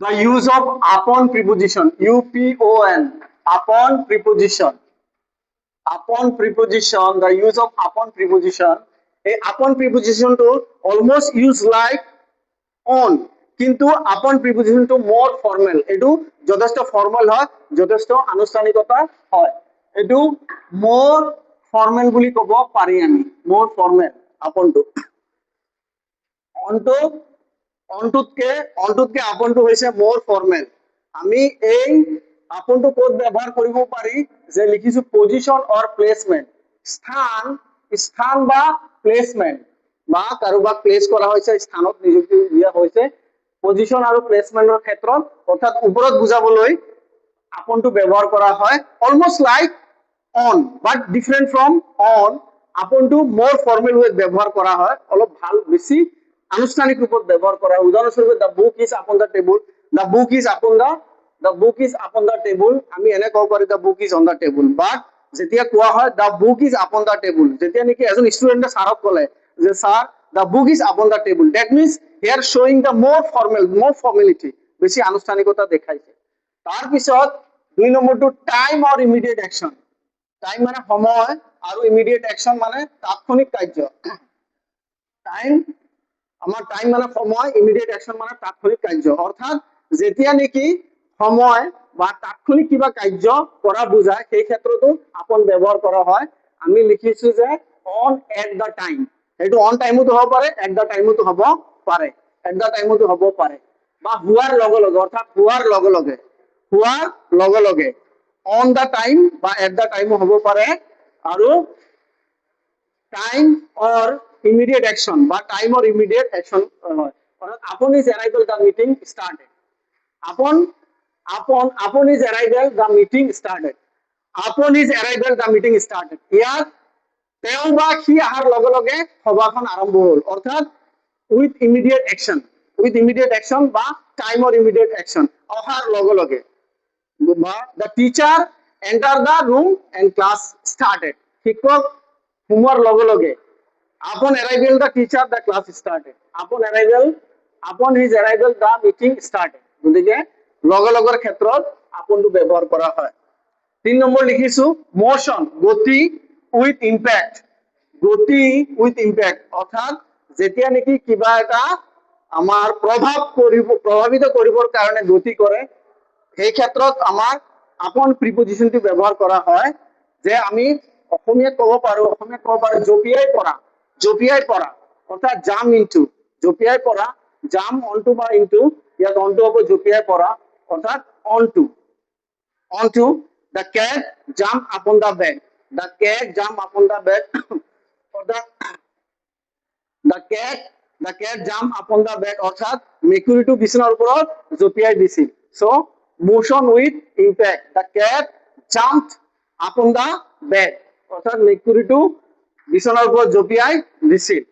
The use of upon preposition, upon, upon preposition, upon preposition, the use of upon preposition. A upon preposition to almost use like on, কিন্তু আপন প্রিপজিশনটো মোর formal, এটু যথেষ্ট formal হয়, যথেষ্ট আনুষ্ঠানিকতা হয়, এটু মোর ফর্মাল বুলি কব পাৰি আমি, মোৰ ফৰ্মাল আপনটো। অনটো অনটোতকে আপনটো হৈছে মোৰ ফৰ্মাল। আমি এই আপনটো ক'ত ব্যৱহাৰ কৰিব পাৰি, যে লিখিছো পজিশন অৰ প্লেসমেন্ট, স্থান, স্থান বা প্লেসমেন্ট, বা কাৰোবাক প্লেস কৰা হৈছে, স্থানত নিযুক্তি দিয়া হৈছে, পজিশন আৰু প্লেসমেন্টৰ ক্ষেত্ৰত, অৰ্থাৎ ওপৰত বুজাবলৈ আপনটো ব্যৱহাৰ কৰা হয়। Almost like on but different from on, আপনটো মোর ফর্মাল ওয়েত ব্যবহার করা হয়, অলপ ভাল বেশি আনুষ্ঠানিক রূপত ব্যবহার করা হয়। উদাহরণস্বরূপে the book is upon the table, the book is upon the book is upon the table, আমি এনে কব পাৰি the book is on the table. But যেতিয়া কোৱা হয় the book is upon the table, যেতিয়া নেকি এজন ষ্টুডেন্টে ছাৰক ক'লে যে sir the book is upon the table, that means here showing the more formal, more formality, বেশি আনুষ্ঠানিকতা দেখাইছে। তার পিছত 2 নম্বরটো time or immediate action. Time মানে সময় আৰু ইমিডিয়েট অ্যাকশন মানে তাৎক্ষণিক কাৰ্য। টাইম, আমাৰ টাইম মানে সময়, ইমিডিয়েট অ্যাকশন মানে তাৎক্ষণিক কাৰ্য, অৰ্থাৎ যেতিয়া নেকি সময় বা তাৎক্ষণিক কিবা কাৰ্য কৰা বুজায়, সেই ক্ষেত্ৰতো আপন ব্যৱহাৰ কৰা হয়। আমি লিখিছো যে অন এট দ্য টাইম, এইটো অন টাইমতো হ'ব পাৰে, এট দ্য টাইমতো হ'ব পাৰে, এট দ্য টাইমতো হ'ব পাৰে, বা হোৱাৰ লগে লগে, অৰ্থাৎ হোৱাৰ লগে লগে, হোৱাৰ লগে লগে, অন দ্য টাইম বা এট দ্য টাইমও হ'ব পাৰে। আৰু টাইম অর ইমিডিয়েট অ্যাকশন বা টাইম অর ইমিডিয়েট অ্যাকশন হয়, অর্থাৎ upon is arrival the meeting started, upon upon upon is arrival the meeting started, upon is arrival the meeting started, ইয়াত তেওঁ বা সি অহাৰ লগে লগে সভাখন আৰম্ভ হ'ল, অৰ্থাৎ with immediate action, with immediate action বা টাইম অৰ ইমিডিয়েট অ্যাকশন, অহাৰ লগে লগে, বা the teacher enter the room and class started, শিক্ষক সোমোৱাৰ লগে লগে, upon arrival the teacher the class started, upon arrival, upon his arrival the meeting started, গতিকে লগে লগৰ ক্ষেত্ৰত আপনটো ব্যৱহাৰ কৰা হয়। 3 নম্বৰ লিখিছো মোশন, গতি উইথ ইম্প্যাক্ট, গতি উইথ ইম্প্যাক্ট, অৰ্থাৎ যেতিয়া নেকি কিবা এটা আমাৰ প্ৰভাৱিত কৰিবৰ কাৰণে গতি কৰে, সেই ক্ষেত্ৰত আমাৰ আপন প্ৰিপজিশনটো ব্যৱহাৰ কৰা হয়। যে আমি অসমীয়াত ক'ব পাৰো, জপিয়াই পৰা, অৰ্থাৎ জাম ইনটু, জপিয়াই পৰা, জাম অনটু বা ইনটু, ইয়াত অনটু হ'ব জপিয়াই পৰা, অর্থাৎ onto, onto, the cat jump upon the bed, the cat jump upon the bed, অর্থাৎ the cat jump upon the bed, অর্থাৎ মেকুৰীটো বিছনাৰ ওপৰত জপিয়াই দিছিল। So motion with impact, the cat jumped upon the bed, অর্থাৎ মেকুৰীটো বিছনাৰ ওপৰত জপিয়াই দিছিল।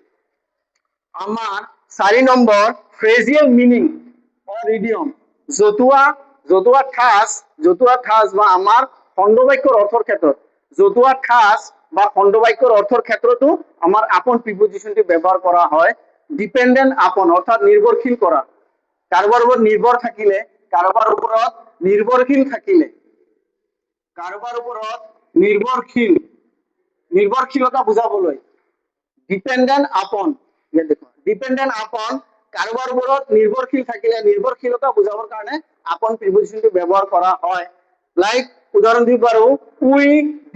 আমাৰ 4 নম্বৰ ফ্ৰেজিয়েল মিনিং অৰ ইডিয়ম, জতুৱা ঠাঁচ বা আমাৰ খণ্ডবাক্যৰ অৰ্থৰ ক্ষেত্ৰত, জতুৱা ঠাঁচ বা খণ্ডবাক্যৰ অৰ্থৰ ক্ষেত্ৰতো আমাৰ আপন প্ৰিপজিশনটো ব্যৱহাৰ কৰা হয়। ডিপেন্ডেন্ট আপন, অৰ্থাৎ নিৰ্ভৰশীল কৰা, কাৰোবাৰ ওপৰত নিৰ্ভৰ থাকিলে, কাৰোবাৰ ওপৰত নিৰ্ভৰশীল থাকিলে, কাৰোবাৰ ওপৰত নিৰ্ভৰশীলতা বুঝাবলৈ ডিপেন্ডেন্ট আপন, ডিপেন্ডেন্ট আপন, কাৰোবাৰ ওপৰত নিৰ্ভৰশীল থাকিলে নিৰ্ভৰশীলতা বুঝাবৰ কাৰণে আপন প্ৰিপজিশনটো ব্যৱহাৰ কৰা হয়। লাইক উদাহৰণ দিব পাৰো, উই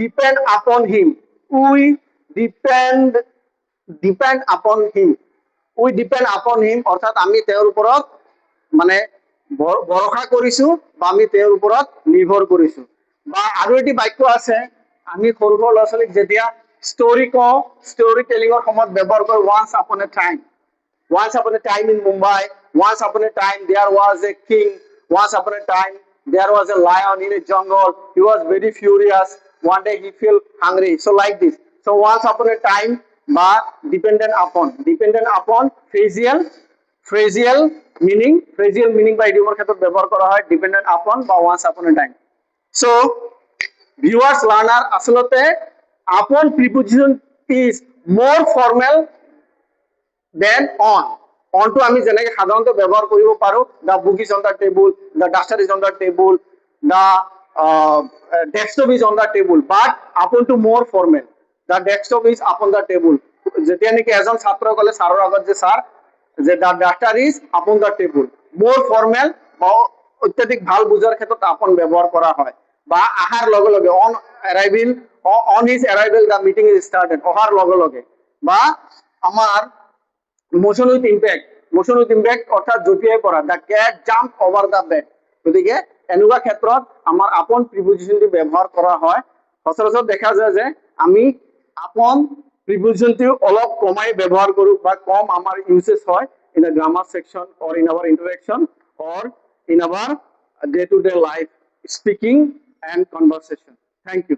ডিপেন্ড আপন হিম, উই ডিপেন্ড আপন হিম, উই ডিপেন্ড আপন হিম, অর্থাৎ আমি তেওঁৰ ওপৰত মানে ভৰসা কৰিছো বা আমি তেওঁৰ ওপৰত নিৰ্ভৰ কৰিছো। বা আৰু এটি বাক্য আছে, আমি সৰু সৰু ল'ৰা ছোৱালীক যেতিয়া ষ্টৰী কওঁ, ষ্টৰী টেলিঙৰ সময়ত ব্যৱহাৰ কৰোঁ, once upon a time, once upon a time in Mumbai, once upon a time there was a king, once upon a time there was a lion in a jungle, he was very furious, one day he felt hungry, so like this. So once upon a time বা dependent upon phrasal meaning বা ইডিয়মৰ ক্ষেত্ৰত ব্যৱহাৰ কৰা হয় dependent upon বা once upon a time. So viewers learner, আসলতে upon preposition is more formal than on, অনটো আমি যেনেকৈ সাধাৰণতে ব্যৱহাৰ কৰিব পাৰো, the book is on the table, the duster is on the table, the desktop is on the table, but upon to more formal, the desktop is upon the table. যেতিয়া নেকি এজন ছাত্ৰই ক'লে ছাৰৰ আগত যে ছাৰ যে the duster is upon the table, more formal বা অত্যাধিক ভাল বুজাৰ ক্ষেত্ৰত আপন ব্যৱহাৰ কৰা হয়। বা আহাৰ লগে লগে on arrival, on his arrival the meeting is started, অহাৰ লগে লগে। বা আমাৰ motion with impact অৰ্থাৎ জঁপিয়াই পৰা, the cat jumped over the bed, গতিকে এনেকুৱা ক্ষেত্ৰত আমাৰ আপন প্ৰিপজিশনটো ব্যৱহাৰ কৰা হয়। সচৰাচৰ দেখা যায় যে আমি আপন প্ৰিপজিশনটো অলপ কমাই ব্যৱহাৰ কৰো বা কম আমাৰ ইউজেজ হয় in the grammar section or in our interaction or in our day to day life speaking and conversation. Thank you.